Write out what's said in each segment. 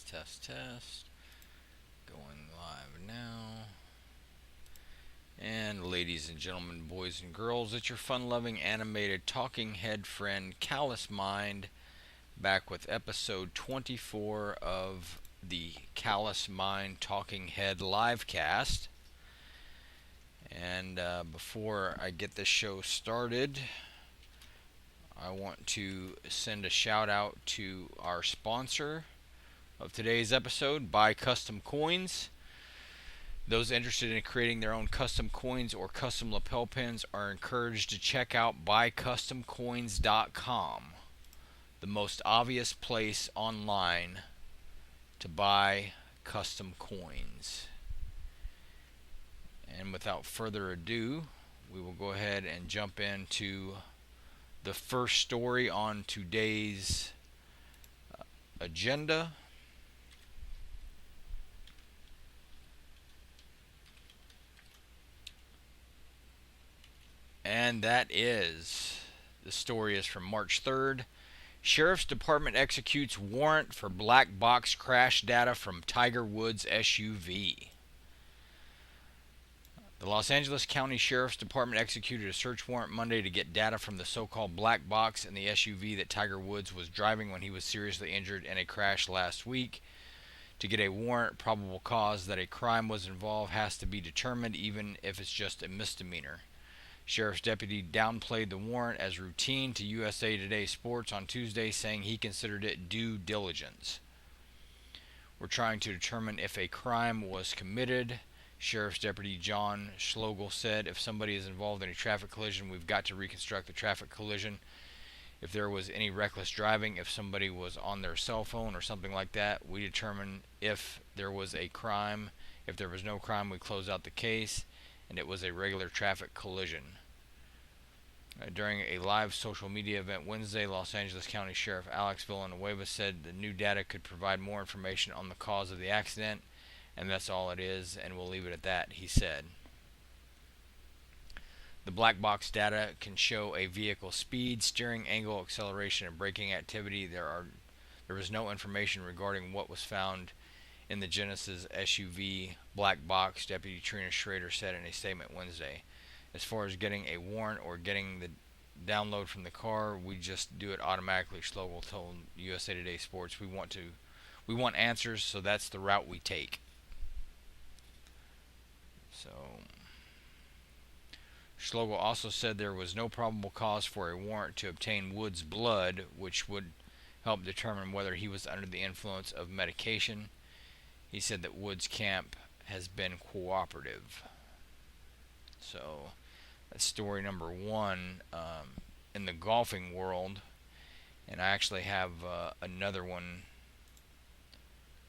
Test. Going live now. And ladies and gentlemen, boys and girls, it's your fun-loving animated talking head friend, Callous Mind, back with episode 24 of the Callous Mind Talking Head livecast. And before I get this show started, I want to send a shout out to our sponsor of today's episode, Buy Custom Coins. Those interested in creating their own custom coins or custom lapel pins are encouraged to check out buycustomcoins.com, the most obvious place online to buy custom coins. And without further ado, we will go ahead and jump into the first story on today's agenda. And that is, the story is from March 3rd. Sheriff's Department executes warrant for black box crash data from Tiger Woods SUV. The Los Angeles County Sheriff's Department executed a search warrant Monday to get data from the so-called black box in the SUV that Tiger Woods was driving when he was seriously injured in a crash last week. To get a warrant, probable cause that a crime was involved has to be determined, even if it's just a misdemeanor. Sheriff's deputy downplayed the warrant as routine to USA Today Sports on Tuesday, saying he considered it due diligence. We're trying to determine if a crime was committed, Sheriff's Deputy John Schloegel said. If somebody is involved in a traffic collision, we've got to reconstruct the traffic collision. If there was any reckless driving, if somebody was on their cell phone or something like that, we determine if there was a crime. If there was no crime, we close out the case, and it was a regular traffic collision. During a live social media event Wednesday, Los Angeles County Sheriff Alex Villanueva said the new data could provide more information on the cause of the accident, and that's all it is, and we'll leave it at that, he said. The black box data can show a vehicle's speed, steering angle, acceleration, and braking activity. There was no information regarding what was found in the Genesis SUV black box, Deputy Trina Schrader said in a statement Wednesday. As far as getting a warrant or getting the download from the car, we just do it automatically, Schloegel told USA Today Sports. We want answers, so that's the route we take. So Schloegel also said there was no probable cause for a warrant to obtain Woods' blood, which would help determine whether he was under the influence of medication. He said that Woods' camp has been cooperative. So that's story number one in the golfing world. And I actually have another one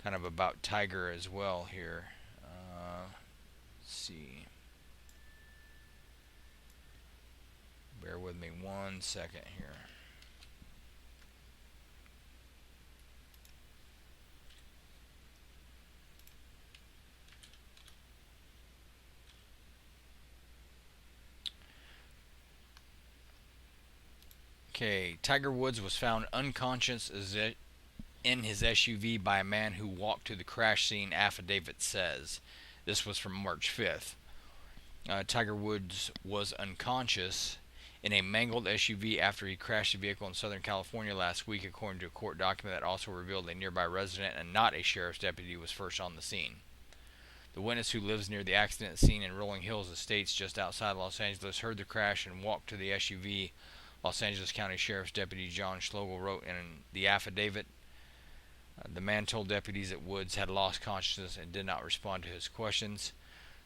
kind of about Tiger as well here. Let's see. Bear with me 1 second here. Okay, Tiger Woods was found unconscious in his SUV by a man who walked to the crash scene, affidavit says. This was from March 5th. Tiger Woods was unconscious in a mangled SUV after he crashed a vehicle in Southern California last week, according to a court document that also revealed a nearby resident and not a sheriff's deputy was first on the scene. The witness, who lives near the accident scene in Rolling Hills Estates just outside Los Angeles, heard the crash and walked to the SUV, Los Angeles County Sheriff's Deputy John Schloegel wrote in the affidavit. The man told deputies that Woods had lost consciousness and did not respond to his questions.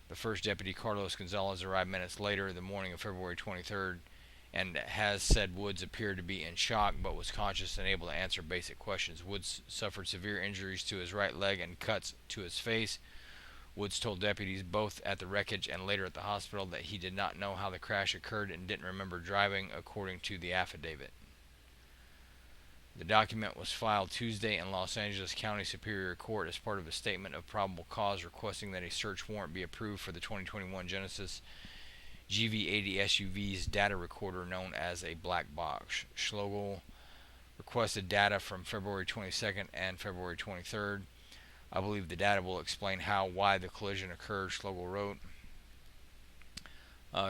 The first deputy, Carlos Gonzalez, arrived minutes later, the morning of February 23rd, and has said Woods appeared to be in shock but was conscious and able to answer basic questions. Woods suffered severe injuries to his right leg and cuts to his face. Woods told deputies both at the wreckage and later at the hospital that he did not know how the crash occurred and didn't remember driving, according to the affidavit. The document was filed Tuesday in Los Angeles County Superior Court as part of a statement of probable cause requesting that a search warrant be approved for the 2021 Genesis GV80 SUV's data recorder known as a black box. Schloegel requested data from February 22nd and February 23rd. I believe the data will explain why the collision occurred, Schlegel wrote.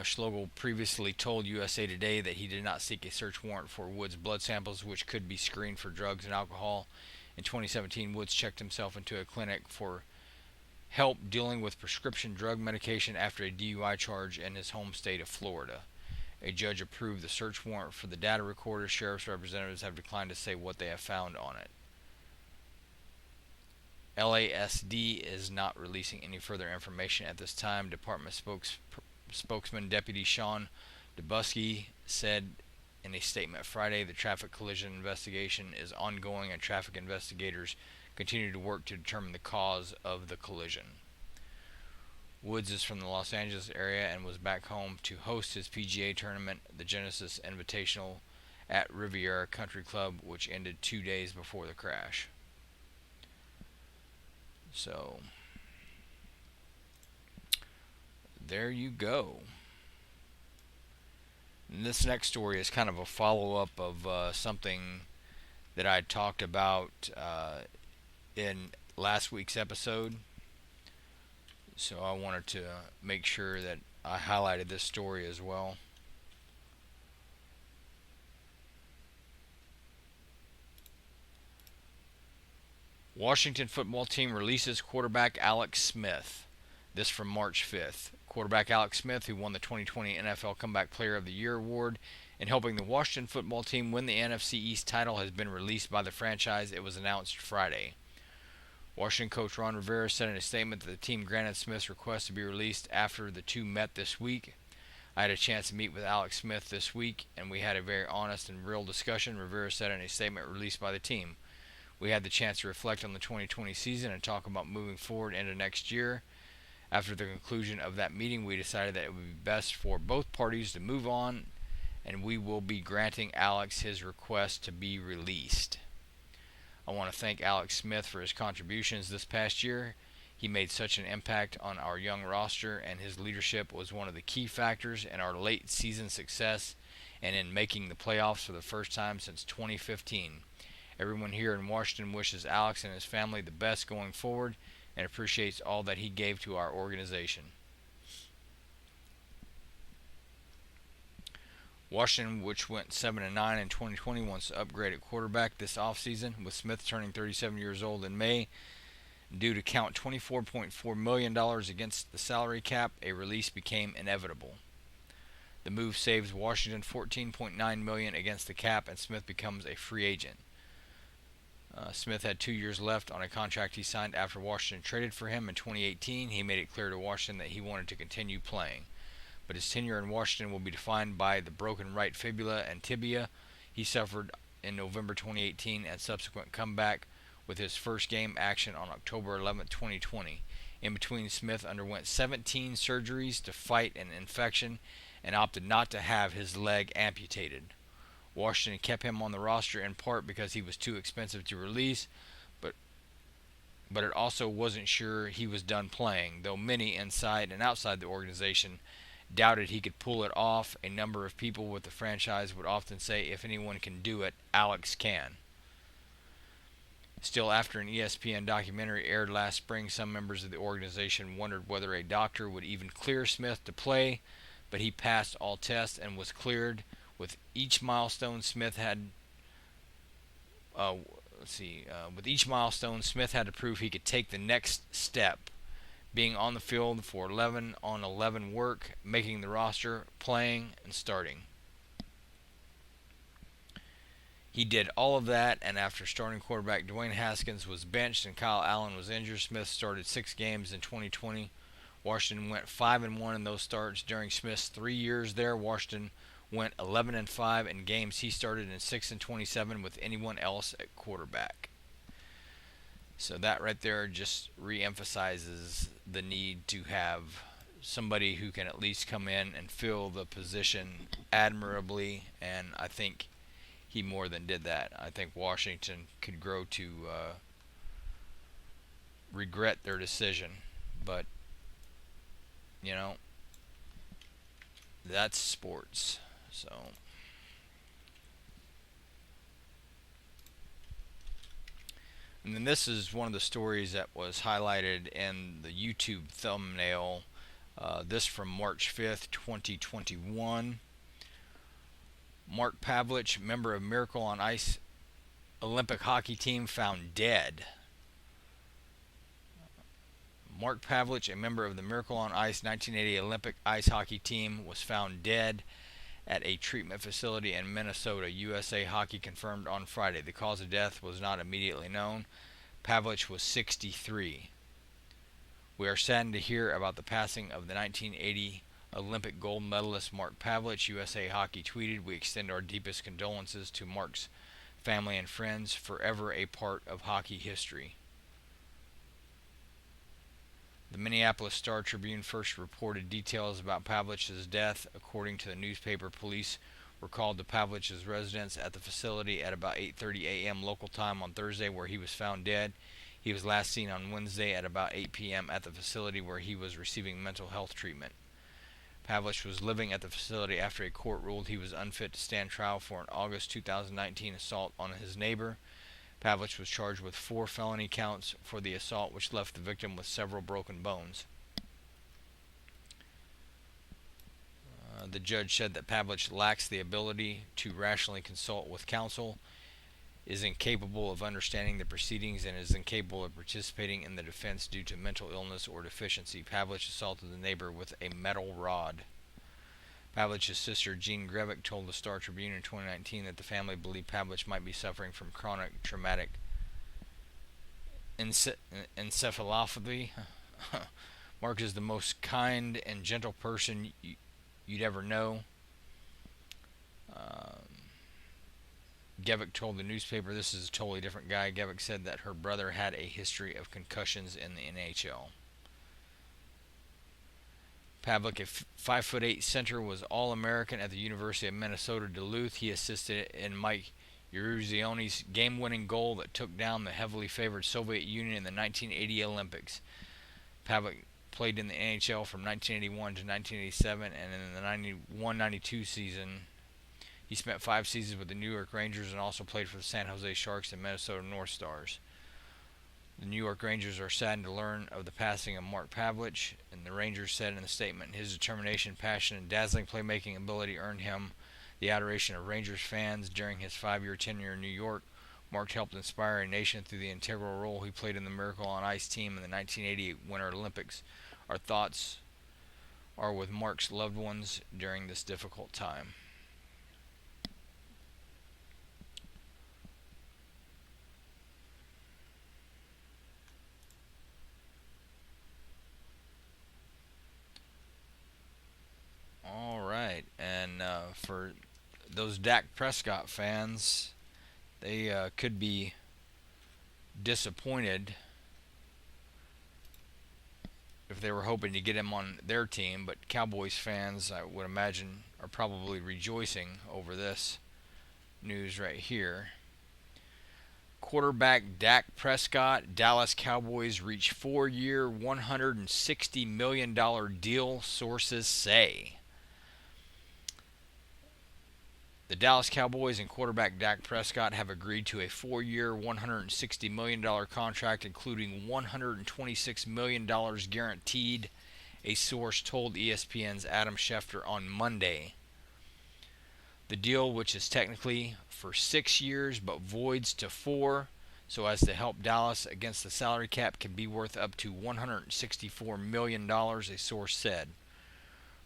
Schlegel previously told USA Today that he did not seek a search warrant for Woods' blood samples, which could be screened for drugs and alcohol. In 2017, Woods checked himself into a clinic for help dealing with prescription drug medication after a DUI charge in his home state of Florida. A judge approved the search warrant for the data recorder. Sheriff's representatives have declined to say what they have found on it. LASD is not releasing any further information at this time. Department spokesman Deputy Sean Dubusky said in a statement Friday the traffic collision investigation is ongoing and traffic investigators continue to work to determine the cause of the collision. Woods is from the Los Angeles area and was back home to host his PGA tournament, the Genesis Invitational, at Riviera Country Club, which ended 2 days before the crash. So, there you go. And this next story is kind of a follow-up of something that I talked about in last week's episode. So I wanted to make sure that I highlighted this story as well. Washington football team releases quarterback Alex Smith. This from March 5th. Quarterback Alex Smith, who won the 2020 NFL Comeback Player of the Year award in helping the Washington football team win the NFC East title, has been released by the franchise. It was announced Friday. Washington coach Ron Rivera said in a statement that the team granted Smith's request to be released after the two met this week. I had a chance to meet with Alex Smith this week, and we had a very honest and real discussion, Rivera said in a statement released by the team. We had the chance to reflect on the 2020 season and talk about moving forward into next year. After the conclusion of that meeting, we decided that it would be best for both parties to move on, and we will be granting Alex his request to be released. I want to thank Alex Smith for his contributions this past year. He made such an impact on our young roster, and his leadership was one of the key factors in our late season success and in making the playoffs for the first time since 2015. Everyone here in Washington wishes Alex and his family the best going forward and appreciates all that he gave to our organization. Washington, which went 7-9 in 2020, wants to upgrade at quarterback this offseason, with Smith turning 37 years old in May. Due to count $24.4 million against the salary cap, a release became inevitable. The move saves Washington $14.9 million against the cap, and Smith becomes a free agent. Smith had 2 years left on a contract he signed after Washington traded for him in 2018. He made it clear to Washington that he wanted to continue playing, but his tenure in Washington will be defined by the broken right fibula and tibia he suffered in November 2018 and subsequent comeback with his first game action on October 11, 2020. In between, Smith underwent 17 surgeries to fight an infection and opted not to have his leg amputated. Washington kept him on the roster in part because he was too expensive to release, but it also wasn't sure he was done playing, though many inside and outside the organization doubted he could pull it off. A number of people with the franchise would often say, if anyone can do it, Alex can. Still, after an ESPN documentary aired last spring, some members of the organization wondered whether a doctor would even clear Smith to play, but he passed all tests and was cleared. With each milestone, Smith had to prove he could take the next step, being on the field for 11-on-11 work, making the roster, playing, and starting. He did all of that, and after starting quarterback Dwayne Haskins was benched and Kyle Allen was injured, Smith started 6 games in 2020. Washington went 5-1 in those starts. During Smith's 3 years there, Washington went 11-5 in games he started in 6-27 with anyone else at quarterback. So that right there just re-emphasizes the need to have somebody who can at least come in and fill the position admirably, and I think he more than did that. I think Washington could grow to regret their decision, but that's sports. So And then this is one of the stories that was highlighted in the YouTube thumbnail. This from March 5th, 2021. Mark Pavelich, member of Miracle on Ice Olympic hockey team, found dead. Mark Pavelich, a member of the Miracle on Ice 1980 Olympic ice hockey team, was found dead at a treatment facility in Minnesota. USA Hockey confirmed on Friday. The cause of death was not immediately known. Pavelich was 63. We are saddened to hear about the passing of the 1980 Olympic gold medalist Mark Pavelich. USA Hockey tweeted, "We extend our deepest condolences to Mark's family and friends, forever a part of hockey history." The Minneapolis Star-Tribune first reported details about Pavelich's death. According to the newspaper, police were called to Pavelich's residence at the facility at about 8:30 a.m. local time on Thursday, where he was found dead. He was last seen on Wednesday at about 8 p.m. at the facility where he was receiving mental health treatment. Pavelich was living at the facility after a court ruled he was unfit to stand trial for an August 2019 assault on his neighbor. Pavelich was charged with 4 felony counts for the assault, which left the victim with several broken bones. The judge said that Pavelich lacks the ability to rationally consult with counsel, is incapable of understanding the proceedings, and is incapable of participating in the defense due to mental illness or deficiency. Pavelich assaulted the neighbor with a metal rod. Pavelich's sister, Jean Grevick, told the Star-Tribune in 2019 that the family believed Pavelich might be suffering from chronic traumatic encephalopathy. Mark is the most kind and gentle person you'd ever know. Gevick told the newspaper, "This is a totally different guy." Gevick said that her brother had a history of concussions in the NHL. Pavelich, a 5'8" center, was All-American at the University of Minnesota Duluth. He assisted in Mike Eruzione's game-winning goal that took down the heavily favored Soviet Union in the 1980 Olympics. Pavelich played in the NHL from 1981 to 1987, and in the 91-92 season, he spent 5 seasons with the New York Rangers and also played for the San Jose Sharks and Minnesota North Stars. The New York Rangers are saddened to learn of the passing of Mark Pavelich, and the Rangers said in a statement, "His determination, passion, and dazzling playmaking ability earned him the adoration of Rangers fans during his 5-year tenure in New York. Mark helped inspire a nation through the integral role he played in the Miracle on Ice team in the 1988 Winter Olympics. Our thoughts are with Mark's loved ones during this difficult time." All right, and for those Dak Prescott fans, they could be disappointed if they were hoping to get him on their team, but Cowboys fans, I would imagine, are probably rejoicing over this news right here. Quarterback Dak Prescott, Dallas Cowboys reach 4-year, $160 million deal, sources say. The Dallas Cowboys and quarterback Dak Prescott have agreed to a 4-year, $160 million contract, including $126 million guaranteed, a source told ESPN's Adam Schefter on Monday. The deal, which is technically for 6 years but voids to 4, so as to help Dallas against the salary cap, can be worth up to $164 million, a source said.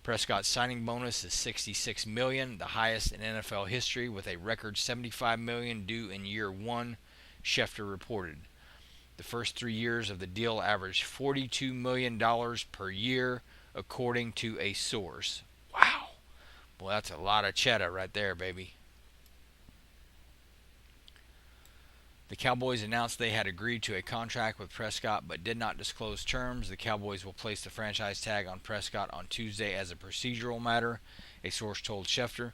Prescott's signing bonus is $66 million, the highest in NFL history, with a record $75 million due in year 1, Schefter reported. The first 3 years of the deal averaged $42 million per year, according to a source. Wow. Well, that's a lot of cheddar right there, baby. The Cowboys announced they had agreed to a contract with Prescott but did not disclose terms. The Cowboys will place the franchise tag on Prescott on Tuesday as a procedural matter, a source told Schefter.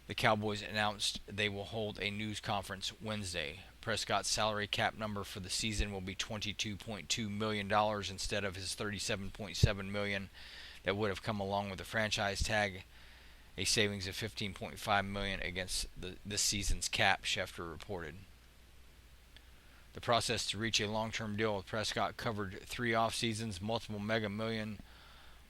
The Cowboys announced they will hold a news conference Wednesday. Prescott's salary cap number for the season will be $22.2 million instead of his $37.7 million that would have come along with the franchise tag, a savings of $15.5 million against this season's cap, Schefter reported. The process to reach a long-term deal with Prescott covered 3 off-seasons, multiple mega million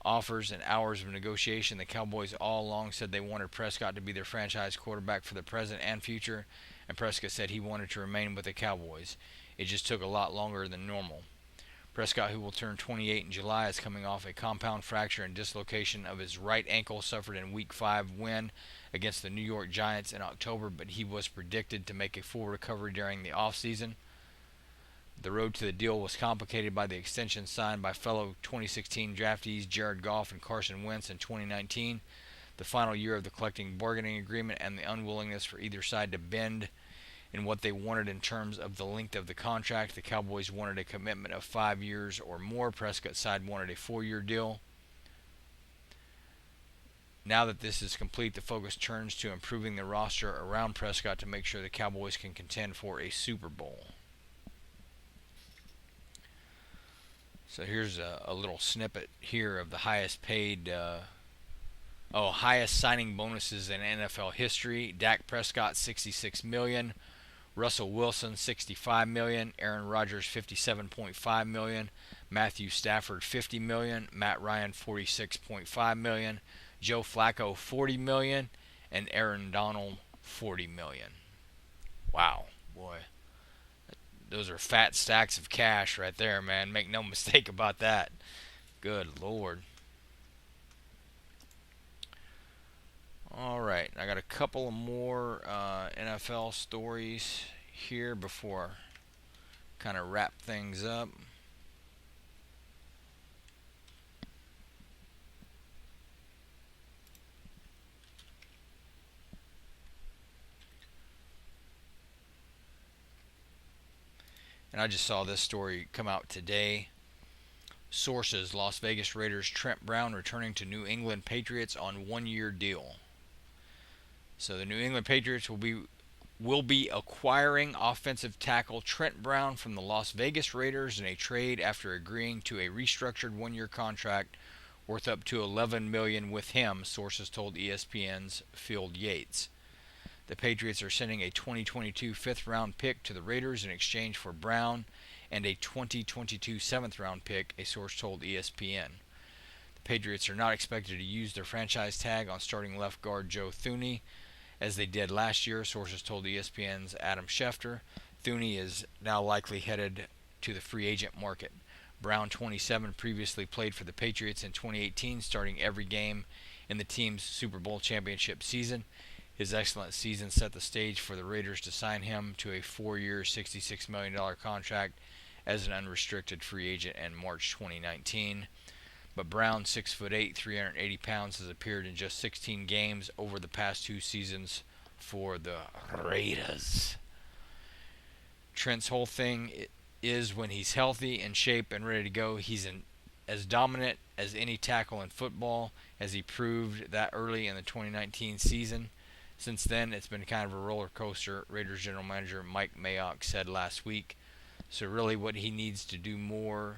offers, and hours of negotiation. The Cowboys all along said they wanted Prescott to be their franchise quarterback for the present and future, and Prescott said he wanted to remain with the Cowboys. It just took a lot longer than normal. Prescott, who will turn 28 in July, is coming off a compound fracture and dislocation of his right ankle suffered in Week 5 win against the New York Giants in October, but he was predicted to make a full recovery during the offseason. The road to the deal was complicated by the extension signed by fellow 2016 draftees Jared Goff and Carson Wentz in 2019, the final year of the collective bargaining agreement, and the unwillingness for either side to bend in what they wanted in terms of the length of the contract. The Cowboys wanted a commitment of 5 years or more. Prescott's side wanted a 4-year deal. Now that this is complete, the focus turns to improving the roster around Prescott to make sure the Cowboys can contend for a Super Bowl. So here's a little snippet here of the highest signing bonuses in NFL history. Dak Prescott, $66 million. Russell Wilson, $65 million. Aaron Rodgers, $57.5 million. Matthew Stafford, $50 million. Matt Ryan, $46.5 million. Joe Flacco, $40 million. And Aaron Donald, $40 million. Wow, boy. Those are fat stacks of cash right there, man. Make no mistake about that. Good Lord. All right, I got a couple of more NFL stories here before I kind of wrap things up. And I just saw this story come out today. Sources: Las Vegas Raiders Trent Brown returning to New England Patriots on 1-year deal. So the New England Patriots will be acquiring offensive tackle Trent Brown from the Las Vegas Raiders in a trade after agreeing to a restructured 1-year contract worth up to $11 million with him, sources told ESPN's Phil Yates. The Patriots are sending a 2022 fifth-round pick to the Raiders in exchange for Brown and a 2022 seventh-round pick, a source told ESPN. The Patriots are not expected to use their franchise tag on starting left guard Joe Thuney, as they did last year, sources told ESPN's Adam Schefter. Thuney is now likely headed to the free agent market. Brown, 27, previously played for the Patriots in 2018, starting every game in the team's Super Bowl championship season. His excellent season set the stage for the Raiders to sign him to a 4-year, $66 million contract as an unrestricted free agent in March 2019. But Brown, 6'8", 380 pounds, has appeared in just 16 games over the past 2 seasons for the Raiders. Trent's whole thing is when he's healthy, in shape, and ready to go, he's as dominant as any tackle in football, as he proved that early in the 2019 season. Since then, it's been kind of a roller coaster, Raiders general manager Mike Mayock said last week. So really what he needs to do more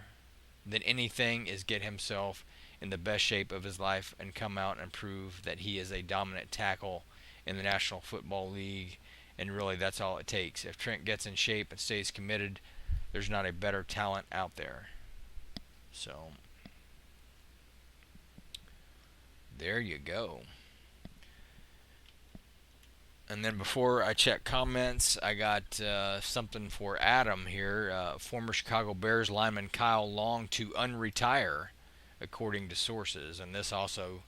than anything is get himself in the best shape of his life and come out and prove that he is a dominant tackle in the National Football League. And really that's all it takes. If Trent gets in shape and stays committed, there's not a better talent out there. So there you go. And then before I check comments, I got something for Adam here. Former Chicago Bears lineman Kyle Long to unretire, according to sources. And this also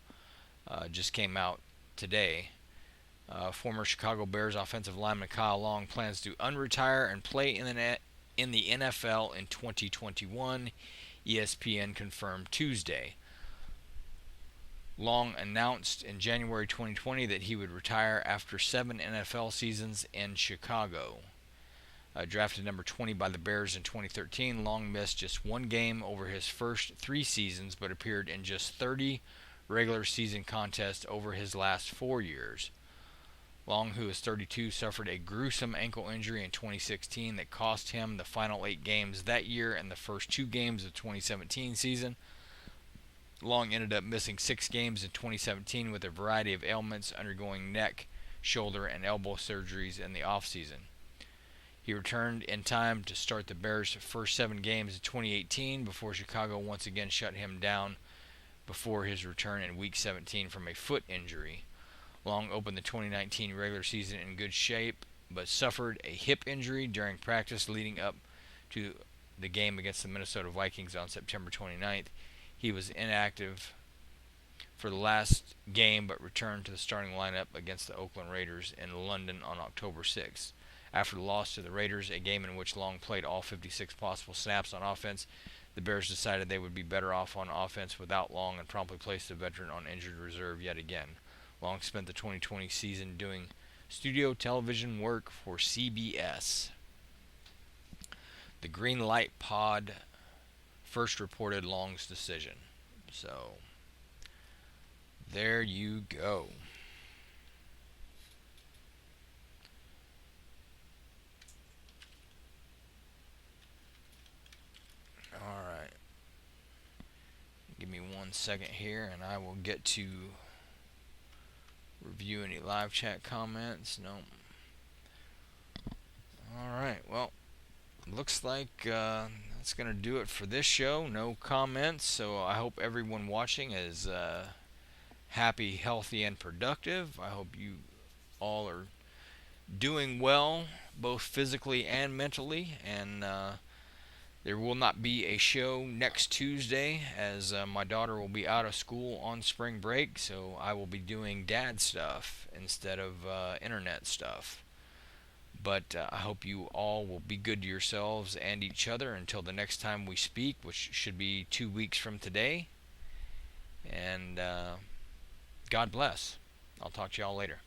just came out today. Former Chicago Bears offensive lineman Kyle Long plans to unretire and play in the NFL in 2021, ESPN confirmed Tuesday. Long announced in January 2020 that he would retire after 7 NFL seasons in Chicago. Drafted number 20 by the Bears in 2013, Long missed just 1 game over his first 3 seasons, but appeared in just 30 regular season contests over his last 4 years. Long, who is 32, suffered a gruesome ankle injury in 2016 that cost him the final 8 games that year and the first 2 games of the 2017 season. Long ended up missing 6 games in 2017 with a variety of ailments, undergoing neck, shoulder, and elbow surgeries in the offseason. He returned in time to start the Bears' first 7 games of 2018 before Chicago once again shut him down before his return in Week 17 from a foot injury. Long opened the 2019 regular season in good shape, but suffered a hip injury during practice leading up to the game against the Minnesota Vikings on September 29th. He was inactive for the last game but returned to the starting lineup against the Oakland Raiders in London on October 6th. After the loss to the Raiders, a game in which Long played all 56 possible snaps on offense, the Bears decided they would be better off on offense without Long and promptly placed the veteran on injured reserve yet again. Long spent the 2020 season doing studio television work for CBS. The Green Light Pod first reported Long's decision. So, there you go. Alright. Give me 1 second here and I will get to review any live chat comments. No. Alright, well, looks like that's going to do it for this show. No comments, so I hope everyone watching is happy, healthy, and productive. I hope you all are doing well, both physically and mentally, and there will not be a show next Tuesday as my daughter will be out of school on spring break, so I will be doing dad stuff instead of internet stuff. But I hope you all will be good to yourselves and each other until the next time we speak, which should be 2 weeks from today. And God bless. I'll talk to y'all later.